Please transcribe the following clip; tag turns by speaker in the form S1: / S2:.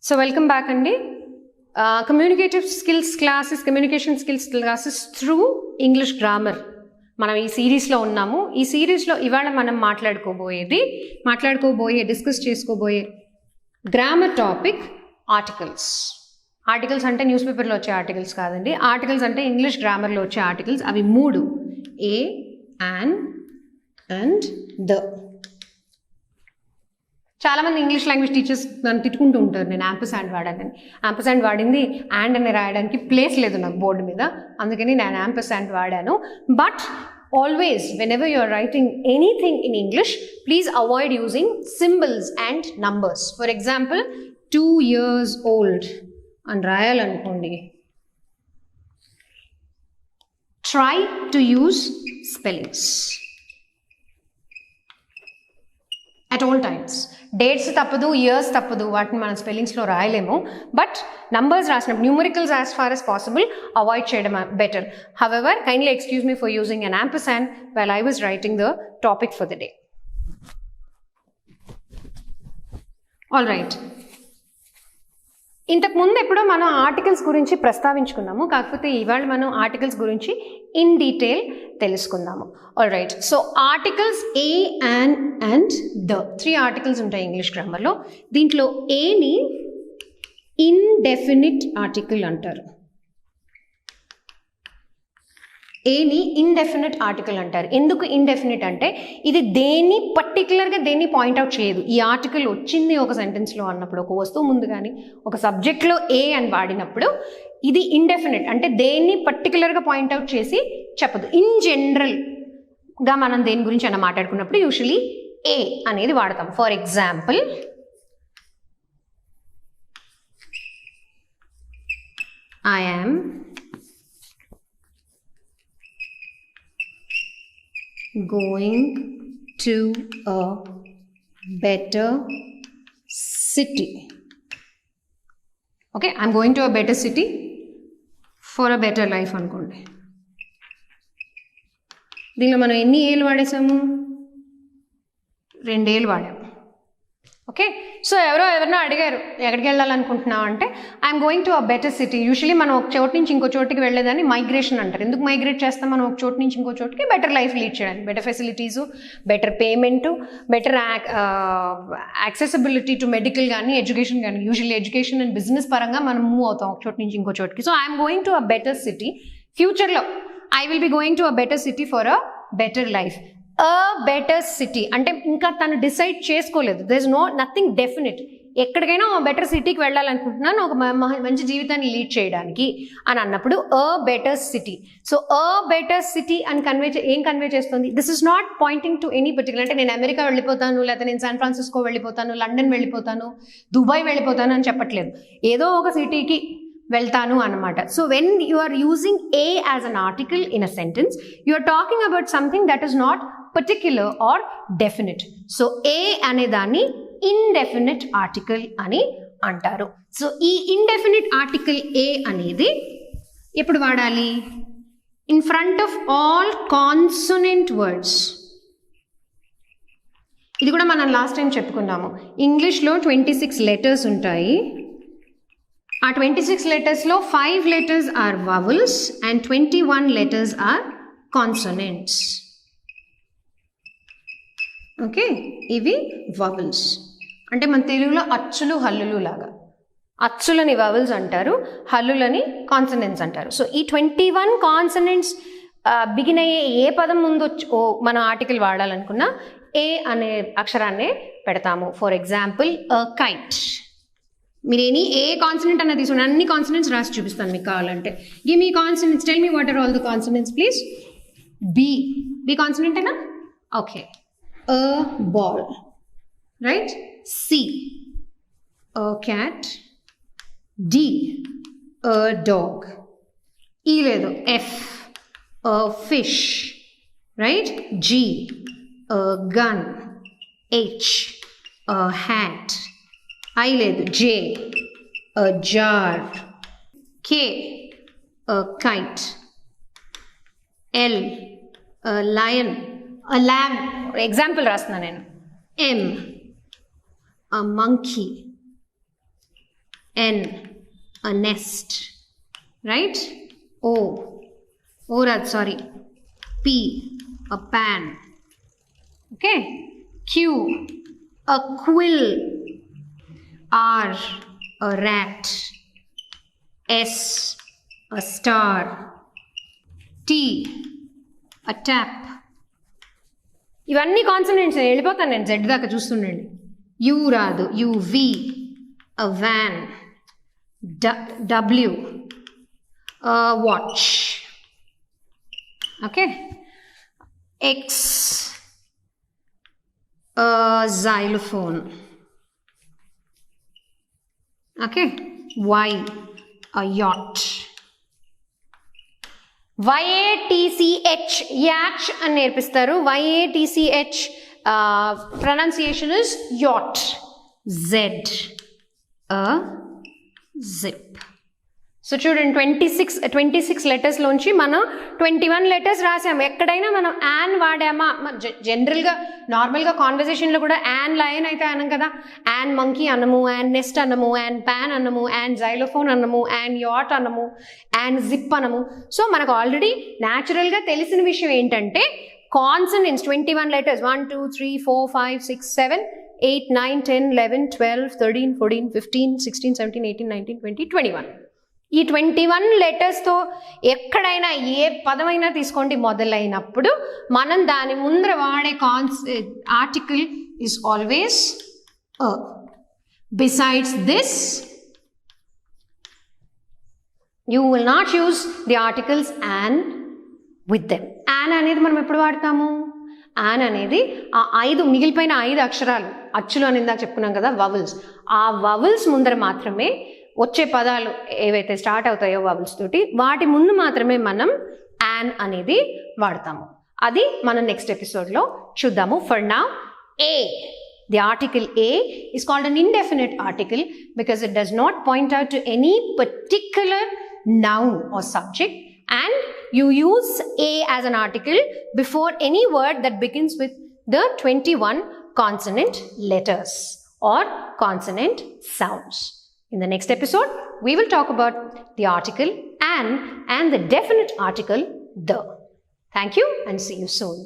S1: So welcome back Andy. Communication skills classes through English grammar. మనం ఈ సిరీస్లో ఉన్నాము. ఈ సిరీస్లో ఇవాళ మనం డిస్కస్ చేసుకోబోయే గ్రామర్ టాపిక్ ఆర్టికల్స్. ఆర్టికల్స్ అంటే న్యూస్ పేపర్లో వచ్చే ఆర్టికల్స్ కాదండి. ఆర్టికల్స్ అంటే ఇంగ్లీష్ గ్రామర్లో వచ్చే ఆర్టికల్స్. అవి 3: ఏ, యాన్ అండ్ ద. చాలామంది ఇంగ్లీష్ లాంగ్వేజ్ టీచర్స్ నన్ను తిట్టుకుంటూ ఉంటారు, నేను యాంపర్సాండ్ వాడానని. యాంపర్సాండ్ వాడింది అండ్ అని రాయడానికి ప్లేస్ లేదు నాకు బోర్డు మీద, అందుకని నేను యాంపర్సాండ్ వాడాను. But always whenever you are writing anything in English, please avoid using symbols and numbers. For example, 2 years old అని రాయాలనుకోండి, try to use spellings at all times. Dates తప్పదు, ఇయర్స్ తప్పదు, వాటిని మనం స్పెల్లింగ్స్లో రాయలేము. బట్ నంబర్స్ రాసినప్పుడు numericals as far as possible avoid చేయడం better. However, kindly excuse me for using an ampersand while I was writing the topic for the day. All right. ఇంతకు ముందు ఎప్పుడో మనం ఆర్టికల్స్ గురించి ప్రస్తావించుకున్నాము, కాకపోతే ఇవాళ మనం ఆర్టికల్స్ గురించి ఇన్ డీటెయిల్ తెలుసుకుందాము. All right. So articles A, an and the, 3 articles ఉంటాయి ఇంగ్లీష్ గ్రామర్లో. దీంట్లో ఏని ఇండెఫినిట్ ఆర్టికల్ అంటారు. ఏని ఇండెఫినిట్ ఆర్టికల్ అంటారు. ఎందుకు ఇండెఫినిట్ అంటే ఇది పర్టికులర్గా దేన్ని పాయింట్అవుట్ చేయదు. ఈ ఆర్టికల్ వచ్చింది ఒక సెంటెన్స్లో అన్నప్పుడు, ఒక వస్తువు ముందు కానీ ఒక సబ్జెక్ట్లో ఏ అని వాడినప్పుడు ఇది ఇండెఫినిట్ అంటే దేన్ని పర్టికులర్గా పాయింట్అవుట్ చేసి చెప్పదు. ఇన్ జనరల్గా మనం దేని గురించి అయినా మాట్లాడుకున్నప్పుడు యూజువలీ ఏ అనేది వాడతాం. For example, I am going to a better city. Okay, I'm going to a better city for a better life అనుకోండి. దీనిలో మనం ఎన్ని ఏళ్ళు వాడేసాము? 2 ఏళ్ళు వాడాము. ఓకే, సో ఎవరినో అడిగారు ఎక్కడికి వెళ్ళాలనుకుంటున్నావు అంటే I'm going to a better city. Usually మనం ఒక చోటు నుంచి ఇంకో చోటుకి వెళ్ళేదాన్ని మైగ్రేషన్ అంటారు. ఎందుకు మైగ్రేట్ చేస్తాం? మనం ఒక చోటు నుంచి ఇంకో చోటుకి బెటర్ లైఫ్ లీడ్ చేయడానికి, better facilities, better payment, better accessibility to medical కానీ ఎడ్యుకేషన్ కానీ. యూజువల్లీ ఎడ్యుకేషన్ అండ్ బిజినెస్ పరంగా మనం మూవ్ అవుతాం ఒక చోటు నుంచి ఇంకో చోటుకి. So I'm going to a better city. ఫ్యూచర్లో I will be going to a better city for a better life. A better city అంటే ఇంకా తను డిసైడ్ చేసుకోలేదు. There is nothing definite. ఎక్కడికైనా బెటర్ సిటీకి వెళ్ళాలనుకుంటున్నాను ఒక మంచి జీవితాన్ని లీడ్ చేయడానికి అని అన్నప్పుడు a better city. So a better city అని ఏం కన్వే చేస్తుంది? This is not pointing to any particular. అంటే నేను అమెరికా వెళ్ళిపోతాను, లేకపోతే నేను శాన్ ఫ్రాన్సిస్కో వెళ్ళిపోతాను, లండన్ వెళ్ళిపోతాను, దుబాయ్ వెళ్ళిపోతాను అని చెప్పట్లేదు. ఏదో ఒక సిటీకి వెళ్తాను అన్నమాట. So when you are using a as an article in a sentence, you are talking about something that is not particular or definite. So a అనే దాన్ని ఇండెఫినిట్ ఆర్టికల్ అని అంటారు. సో ఈ ఇండెఫినిట్ ఆర్టికల్ ఏ అనేది ఎప్పుడు వాడాలి? In front of all consonant words. ఇది కూడా మనం లాస్ట్ టైం చెప్పుకున్నాము. ఇంగ్లీష్లో 26 లెటర్స్ ఉంటాయి. ఆ 26 లెటర్స్లో 5 letters are vowels and 21 letters are consonants. Okay, ఇవి వవల్స్ అంటే మన తెలుగులో అచ్చులు హల్లులు లాగా. అచ్చులని వవల్స్ అంటారు, హల్లులని కాన్సనెంట్స్ అంటారు. సో ఈ 21 కాన్సనెంట్స్ బిగిన్ అయ్యే ఏ పదం ముందు మనం ఆర్టికల్ వాడాలనుకున్నా ఏ అనే అక్షరాన్నే పెడతాము. For example kite. మీరు ఏ కాన్సనెంట్ అన్నది తీసుకుని అన్ని కాన్సనెంట్స్ రాసి చూపిస్తాను మీకు కావాలంటే. Give me consonants, tell me what are all the consonants please. B consonant ఏనా? Okay. A ball, right? C, a cat. D, a dog. E ledu, F, a fish, right? G, a gun. H, a hat. I ledu, J, a jar. K, a kite. L, a lion. A lamb. Example రాస్తున్నా నేను. M, a monkey. N, a nest, right? O, sorry. P, a pan. Okay. Q, a quill. R, a rat. S, a star. T, a tap. ఇవన్నీ consonants. వెళ్ళిపోతాను నేను Z దాకా, చూస్తుండండి. U రాదు. U, V, a van. W, a watch. Okay. X, a xylophone. Okay. Y, a yacht. YATCH, yacht అని నేర్పిస్తారు. YATCH pronunciation is yacht. Z, a zip. So చూడండి, 26 లెటర్స్లోంచి మనం 21 లెటర్స్ రాసాము. ఎక్కడైనా మనం యాన్ వాడామా? జనరల్గా నార్మల్గా కాన్వర్జేషన్లో కూడా యాన్ లయన్ అయితే అనం కదా. యాన్ మంకీ అనము, యాన్ నెస్ట్ అనము, యాన్ ప్యాన్ అనము, యాన్ జైలోఫోన్ అనము, యాన్ యాట్ అనము, యాన్ జిప్ అనము. సో మనకు ఆల్రెడీ న్యాచురల్గా తెలిసిన విషయం ఏంటంటే కాన్సనెంట్స్ 21 లెటర్స్ 1 2 3 4 5 6 7 8 9 10 11 12 13 14 15 16 17 18 19 20 21. ఈ 21 లెటర్స్తో ఎక్కడైనా ఏ పదమైనా తీసుకోండి మొదలైనప్పుడు మనం దాని ముందర వాడే article is always a. Besides this you will not use the articles an with them. An అనేది మనం ఎప్పుడు వాడతాము? యాన్ అనేది ఆ 5 మిగిలిపోయిన 5 అక్షరాలు, అచ్చులు అని ఇందాక చెప్పుకున్నాం కదా, వవల్స్. ఆ వవల్స్ ముందర మాత్రమే వచ్చే పదాలు ఏవైతే స్టార్ట్ అవుతాయో వవల్స్ తోటి, వాటి ముందు మాత్రమే మనం యాన్ అనేది వాడతాము. అది మనం నెక్స్ట్ ఎపిసోడ్లో చూద్దాము. For now, A, the article A is called an indefinite article because it does not point out to any particular noun or subject, and you use A as an article before any word that begins with the 21 consonant letters or consonant sounds. In the next episode, we will talk about the article an and the definite article the. Thank you and see you soon.